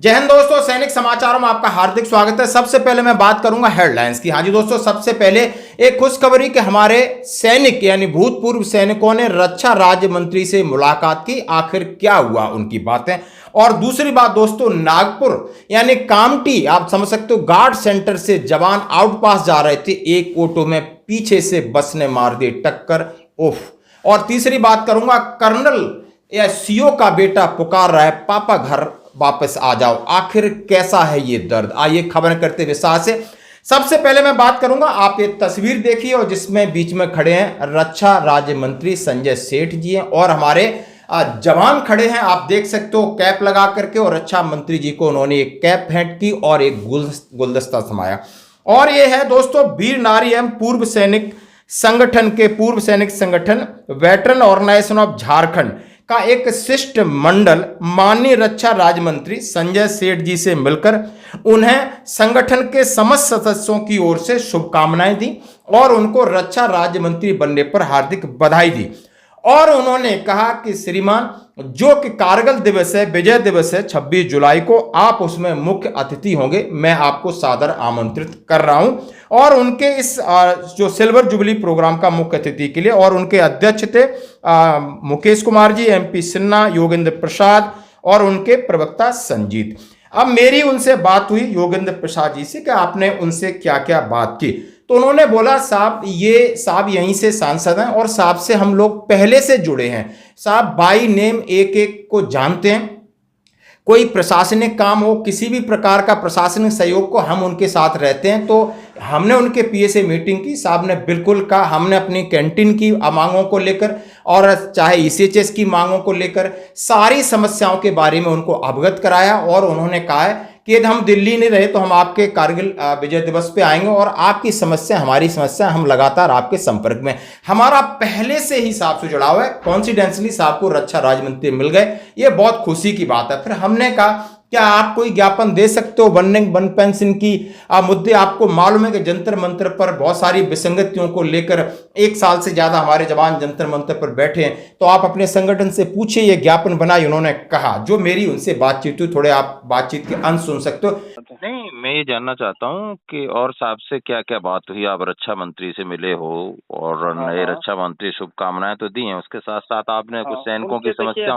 जय हिंद दोस्तों, सैनिक समाचारों में आपका हार्दिक स्वागत है। सबसे पहले मैं बात करूंगा हेडलाइंस की। हाँ जी दोस्तों, सबसे पहले एक खुशखबरी कि हमारे सैनिक यानी भूतपूर्व सैनिकों ने रक्षा राज्य मंत्री से मुलाकात की। आखिर क्या हुआ उनकी बातें। और दूसरी बात दोस्तों, नागपुर यानी कामठी, आप समझ सकते हो, गार्ड सेंटर से जवान आउटपास जा रहे थे, एक ऑटो में पीछे से बस ने मार दी टक्कर। उफ। और तीसरी बात करूंगा, कर्नल या सीओ का बेटा पुकार रहा है, पापा घर वापस आ जाओ। आखिर कैसा है ये दर्द, आइए खबर करते विस्तार से। सबसे पहले मैं बात करूंगा, आप ये तस्वीर देखिए और जिसमें बीच में खड़े हैं रक्षा राज्य मंत्री संजय सेठ जी हैं और हमारे जवान खड़े हैं, आप देख सकते हो कैप लगा करके। और रक्षा मंत्री जी को उन्होंने एक कैप भेंट की और एक गुलदस्ता थमाया। और ये है दोस्तों वीर नारी एवं पूर्व सैनिक संगठन वेटरन ऑर्गेनाइजेशन ऑफ झारखंड का एक शिष्ट मंडल माननीय रक्षा राज्य मंत्री संजय सेठ जी से मिलकर उन्हें संगठन के समस्त सदस्यों की ओर से शुभकामनाएं दी और उनको रक्षा राज्य मंत्री बनने पर हार्दिक बधाई दी। और उन्होंने कहा कि श्रीमान, जो कि कारगिल दिवस है, विजय दिवस है 26 जुलाई को, आप उसमें मुख्य अतिथि होंगे, मैं आपको सादर आमंत्रित कर रहा हूं। और उनके इस जो सिल्वर जुबली प्रोग्राम का मुख्य अतिथि के लिए, और उनके अध्यक्ष थे मुकेश कुमार जी, एमपी सिन्हा, योगेंद्र प्रसाद और उनके प्रवक्ता संजीत। अब मेरी उनसे बात हुई योगेंद्र प्रसाद जी से कि आपने उनसे क्या क्या बात की। तो उन्होंने बोला, साहब साहब यहीं से सांसद हैं और साहब से हम लोग पहले से जुड़े हैं, साहब बाई नेम एक एक को जानते हैं। कोई प्रशासनिक काम हो, किसी भी प्रकार का प्रशासनिक सहयोग को हम उनके साथ रहते हैं। तो हमने उनके पीए से मीटिंग की, साहब ने बिल्कुल कहा, हमने अपनी कैंटीन की मांगों को लेकर और चाहे ईसीएचएस की मांगों को लेकर सारी समस्याओं के बारे में उनको अवगत कराया। और उन्होंने कहा है कि यदि हम दिल्ली नहीं रहे तो हम आपके कारगिल विजय दिवस पे आएंगे और आपकी समस्या हमारी समस्या, हम लगातार आपके संपर्क में। हमारा पहले से ही साहब से जुड़ाव है, कॉन्सिडेंसली साहब को रक्षा राज्य मंत्री मिल गए, ये बहुत खुशी की बात है। फिर हमने कहा, क्या आप कोई ज्ञापन दे सकते हो वन पेंशन की मुद्दे? आपको मालूम है कि जंतर मंतर पर बहुत सारी विसंगतियों को लेकर 1 साल से ज्यादा हमारे जवान जंतर मंतर पर बैठे हैं, तो आप अपने संगठन से पूछिए, ये ज्ञापन बनाई। उन्होंने कहा, जो मेरी उनसे बातचीत हुई, थोड़े आप बातचीत के अंश सुन सकते हो। नहीं, मैं ये जानना चाहता हूँ कि और साहब से क्या क्या बात हुई। आप रक्षा मंत्री से मिले हो और नए रक्षा मंत्री शुभकामनाएं तो दी हैं, उसके साथ साथ आपने कुछ सैनिकों की समस्या।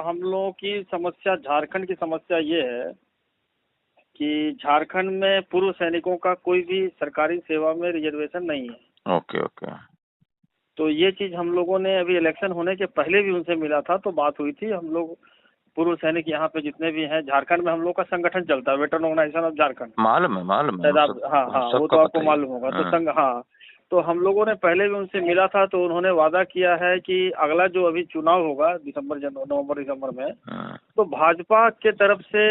हम लोग की समस्या, झारखंड की समस्या ये है कि झारखंड में पूर्व सैनिकों का कोई भी सरकारी सेवा में रिजर्वेशन नहीं है। Okay okay. तो ये चीज हम लोगों ने अभी इलेक्शन होने के पहले भी उनसे मिला था, तो बात हुई थी। हम लोग पूर्व सैनिक यहाँ पे जितने भी हैं, झारखंड में हम लोग का संगठन चलता है, वेटरन ऑर्गेनाइजेशन ऑफ झारखंड। मालूम है हाँ, वो तो आपको मालूम होगा। तो हाँ, तो हम लोगों ने पहले भी उनसे मिला था, तो उन्होंने वादा किया है कि अगला जो अभी चुनाव होगा नवंबर दिसंबर में, तो भाजपा के तरफ से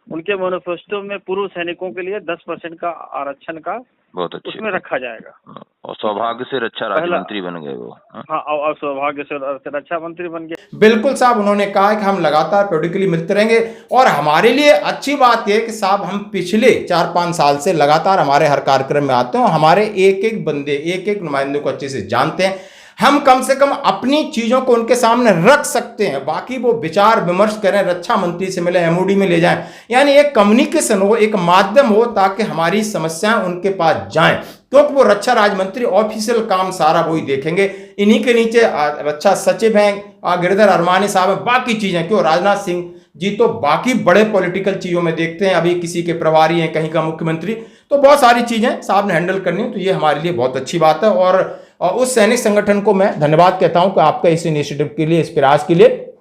उनके मैनिफेस्टो में पूर्व सैनिकों के लिए 10% का आरक्षण का बहुत अच्छी उसमें रखा जाएगा। और सौभाग्य से रक्षा राज्य मंत्री बन गए वो। हाँ, और सौभाग्य से रक्षा मंत्री बन गए। बिल्कुल साहब, उन्होंने कहा कि हम लगातार पीरियडिकली मिलते रहेंगे। और हमारे लिए अच्छी बात यह कि साहब, हम पिछले 4-5 साल से लगातार हमारे हर कार्यक्रम में आते हैं और हमारे एक एक बंदे, एक एक नुमाइंदे को अच्छे से जानते हैं। हम कम से कम अपनी चीजों को उनके सामने रख सकते हैं, बाकी वो विचार विमर्श करें, रक्षा मंत्री से मिले, एमओडी में ले जाएं, यानी एक कम्युनिकेशन हो, एक माध्यम हो, ताकि हमारी समस्याएं उनके पास जाएं। क्योंकि वो रक्षा राज्य मंत्री ऑफिशियल काम सारा वही देखेंगे। इन्हीं के नीचे रक्षा सचिव हैं गिरिधर अरमानी साहब हैं, बाकी चीजें क्यों, राजनाथ सिंह जी तो बाकी बड़े पॉलिटिकल चीजों में देखते हैं, अभी किसी के प्रभारी हैं, कहीं का मुख्यमंत्री, तो बहुत सारी चीजें साहब ने हैंडल करनी है। तो ये हमारे लिए बहुत अच्छी बात है। और उस सैनिक संगठन को मैं धन्यवाद कहता हूं कि आपका इस इनिशिएटिव के लिए, इस प्रयास के लिए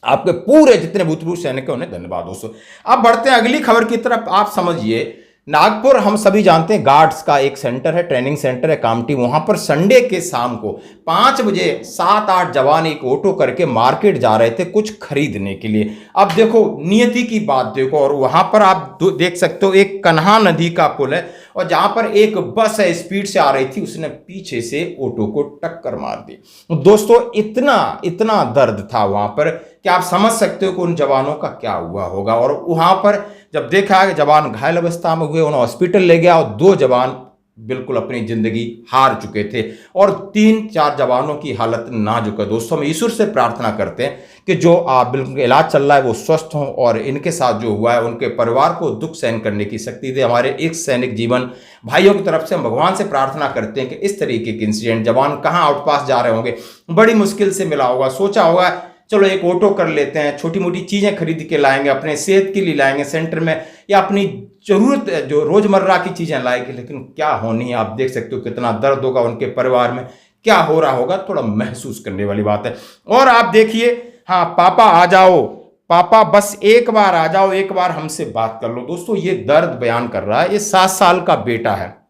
आपके पूरे जितने भूतपूर्व सैनिक हैं उन्हें धन्यवाद दोस्तों। अब बढ़ते हैं अगली खबर की तरफ। आप समझिए, नागपुर हम सभी जानते हैं गार्ड्स का एक सेंटर है, ट्रेनिंग सेंटर है कामठी। वहां पर संडे के शाम को 5 बजे 7-8 जवान एक ऑटो करके मार्केट जा रहे थे कुछ खरीदने के लिए। अब देखो नियति की बात देखो। और वहां पर आप देख सकते हो एक कन्हा नदी का पुल है और जहां पर एक बस है स्पीड से आ रही थी, उसने पीछे से ऑटो को टक्कर मार दी। दोस्तों इतना दर्द था वहां पर कि आप समझ सकते हो कि उन जवानों का क्या हुआ होगा। और वहां पर जब देखा कि जवान घायल अवस्था में हुए, उन्हें हॉस्पिटल ले गया और 2 जवान बिल्कुल अपनी जिंदगी हार चुके थे और 3-4 जवानों की हालत नाजुक है। दोस्तों, हम ईश्वर से प्रार्थना करते हैं कि जो बिल्कुल इलाज चल रहा है वो स्वस्थ हों और इनके साथ जो हुआ है उनके परिवार को दुख सहन करने की शक्ति दे। हमारे एक सैनिक जीवन भाइयों की तरफ से हम भगवान से प्रार्थना करते हैं कि इस तरीके के इंसिडेंट, जवान कहाँ आउटपास जा रहे होंगे, बड़ी मुश्किल से मिला होगा, सोचा होगा चलो एक ऑटो कर लेते हैं, छोटी मोटी चीज़ें खरीद के लाएंगे, अपने सेहत के लिए लाएंगे सेंटर में, या अपनी जरूरत जो रोजमर्रा की चीज़ें लाएंगे, लेकिन क्या होनी है आप देख सकते हो, कितना दर्द होगा उनके परिवार में, क्या हो रहा होगा, थोड़ा महसूस करने वाली बात है। और आप देखिए, हाँ पापा आ जाओ, पापा बस एक बार आ जाओ, एक बार हमसे बात कर लो। दोस्तों, ये दर्द बयान कर रहा है, ये 7 साल का बेटा है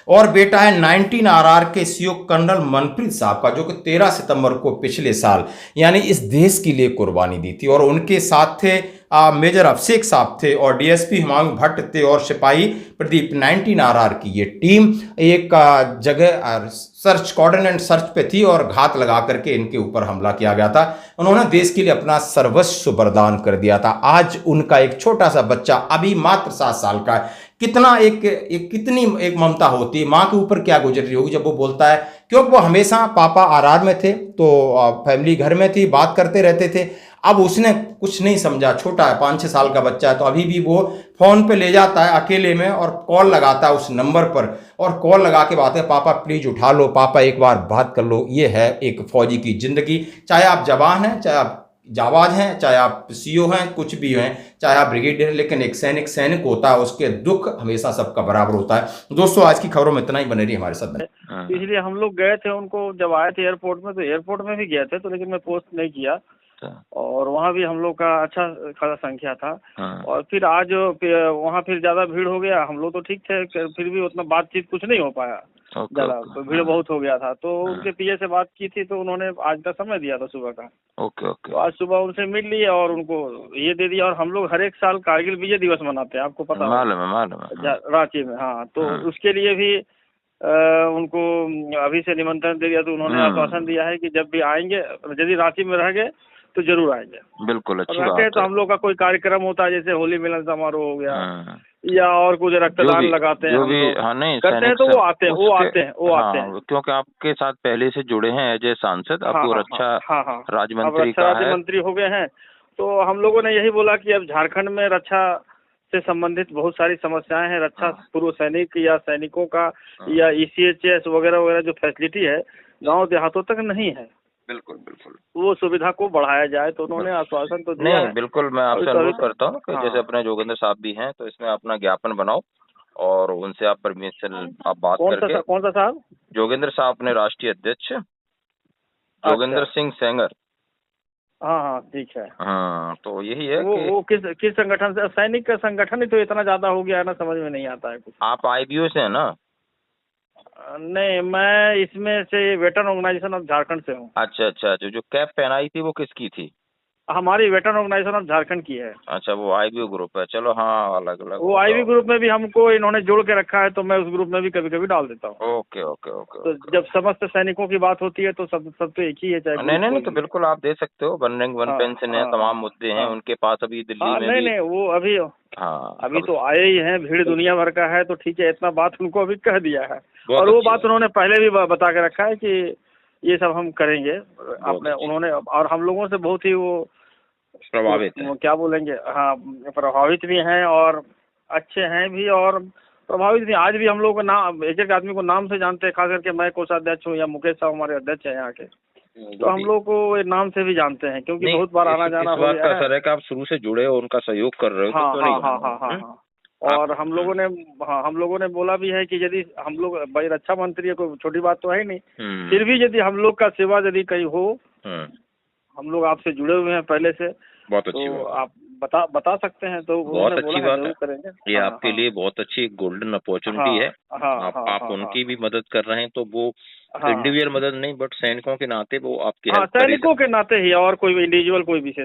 और बेटा है 19 RR के CO कर्नल मनप्रीत साहब का, जो कि 13 सितंबर को पिछले साल यानी इस देश के लिए कुर्बानी दी थी। और उनके साथ थे मेजर अभिषेक साहब थे और DSP हुमायूं भट्ट थे और सिपाही प्रदीप। 19 RR की ये टीम एक जगह सर्च कोऑर्डिनेट सर्च पे थी और घात लगा करके इनके ऊपर हमला किया गया था। उन्होंने देश के लिए अपना सर्वस्व बलिदान कर दिया था। आज उनका एक छोटा सा बच्चा अभी मात्र 7 साल का है। कितना कितनी एक ममता होती है माँ के ऊपर, क्या गुजर रही होगी जब वो बोलता है, क्योंकि वो हमेशा पापा RR में थे तो फैमिली घर में थी, बात करते रहते थे। अब उसने कुछ नहीं समझा, छोटा है, 5-6 साल का बच्चा है, तो अभी भी वो फोन पे ले जाता है अकेले में और कॉल लगाता है उस नंबर पर, और कॉल लगा के बात है, पापा प्लीज उठा लो, पापा एक बार बात कर लो। ये है एक फौजी की जिंदगी, चाहे आप जवान हैं, चाहे आप जाबाज हैं, चाहे आप CO हैं, कुछ भी हैं, चाहे आप ब्रिगेडियर, लेकिन एक सैनिक होता है, उसके दुख हमेशा सबका बराबर होता है। दोस्तों, आज की खबरों में इतना ही, बने रही हमारे साथ। इसलिए हम लोग गए थे उनको, जब आए थे एयरपोर्ट में, तो एयरपोर्ट में भी गए थे तो, लेकिन मैं पोस्ट नहीं किया और वहाँ भी हम लोग का अच्छा खासा संख्या था। और फिर आज वहाँ फिर ज्यादा भीड़ हो गया, हम लोग तो ठीक थे, फिर भी उतना बातचीत कुछ नहीं हो पाया, ज्यादा तो भीड़ बहुत हो गया था। तो उनके PA से बात की थी तो उन्होंने आज का समय दिया था सुबह का। तो आज सुबह उनसे मिल लिए और उनको ये दे दिया। और हम लोग हर एक साल कारगिल विजय दिवस मनाते हैं, आपको पता है, रांची में। हाँ, तो उसके लिए भी उनको अभी से निमंत्रण दे दिया। तो उन्होंने आश्वासन दिया है कि जब भी आएंगे, यदि रांची में रह गए तो जरूर आएंगे। बिल्कुल, अच्छी बात है। तो हम लोग का कोई कार्यक्रम होता है, जैसे होली मिलन समारोह हो गया या और कुछ रक्तदान लगाते हैं, जो भी हाँ नहीं करते हैं, तो वो आते हैं क्योंकि आपके साथ पहले से जुड़े हैं एज ए सांसद, आपको रक्षा राज्य मंत्री का राज्य मंत्री हो गए हैं। तो हम लोगों ने यही बोला कि अब झारखंड में रक्षा से संबंधित बहुत सारी समस्याएं हैं, रक्षा पूर्व सैनिक या सैनिकों का या ECHS वगैरह वगैरह जो फैसिलिटी है गाँव देहातों तक नहीं है। बिल्कुल, वो सुविधा को बढ़ाया जाए, तो उन्होंने आश्वासन तो दिया है। बिल्कुल, मैं आपसे अनुरोध करता हूँ कि जैसे अपने जोगेंद्र साहब भी हैं, तो इसमें अपना ज्ञापन बनाओ और उनसे आप परमिशन आप बात करके। कौन सा साहब? जोगेंद्र साहब अपने राष्ट्रीय अध्यक्ष जोगेंद्र सिंह सेंगर। हाँ, ठीक है। हाँ, तो यही है कि वो किस संगठन से? सैनिक का संगठन ही तो इतना ज्यादा हो गया है ना, समझ में नहीं आता है कुछ। आप IBO से है ना? नहीं, मैं इसमें से वेटरन ऑर्गेनाइजेशन ऑफ झारखंड से हूँ। अच्छा, जो कैप पहनाई थी वो किसकी थी? हमारी वेटरन ऑर्गेनाइजेशन ऑफ झारखंड की है। अच्छा, वो IBO ग्रुप है। चलो, हाँ, अलग अलग वो IBO ग्रुप में भी हमको इन्होंने जोड़ के रखा है, तो मैं उस ग्रुप में भी कभी कभी डाल देता हूँ। ओके। तो जब समस्त सैनिकों की बात होती है तो सब तो एक ही है, चाहे नहीं, तो बिल्कुल आप दे सकते हो। वन रैंक वन पेंशन है, तमाम मुद्दे हैं उनके पास अभी दिल्ली में भी। नहीं, वो अभी तो आए ही हैं, भीड़ दुनिया भर का है, तो ठीक है, इतना बात उनको अभी कह दिया है। और वो बात उन्होंने पहले भी बता के रखा है कि ये सब हम करेंगे अपने। उन्होंने और हम लोगों से बहुत ही वो प्रभावित है, क्या बोलेंगे, हाँ, प्रभावित भी हैं और अच्छे हैं भी और प्रभावित भी। आज भी हम लोग नाम, एक आदमी को नाम से जानते हैं, खास करके मैं कोषाध्यक्ष हूँ या मुकेश साहब हमारे अध्यक्ष हैं यहाँ के, तो हम लोग को नाम से भी जानते हैं, क्योंकि बहुत बार आना जाना हो गया है। इस बात का असर है कि आप शुरू से जुड़े हो, उनका सहयोग कर रहे हो। हाँ। और हम लोगों ने बोला भी है कि यदि हम लोग, भाई रक्षा मंत्री है, कोई छोटी बात तो है नहीं, फिर भी यदि हम लोग का सेवा यदि कहीं हो, हम लोग आपसे जुड़े हुए हैं पहले से, बहुत अच्छी तो आप बता सकते हैं। तो बहुत अच्छी बात है, करेंगे। ये आपके लिए बहुत अच्छी गोल्डन अपॉर्चुनिटी है। आप उनकी भी मदद कर रहे हैं, तो वो इंडिविजुअल मदद नहीं, बट सैनिकों के नाते वो आपकी सैनिकों के नाते ही, और कोई इंडिविजुअल कोई विशेष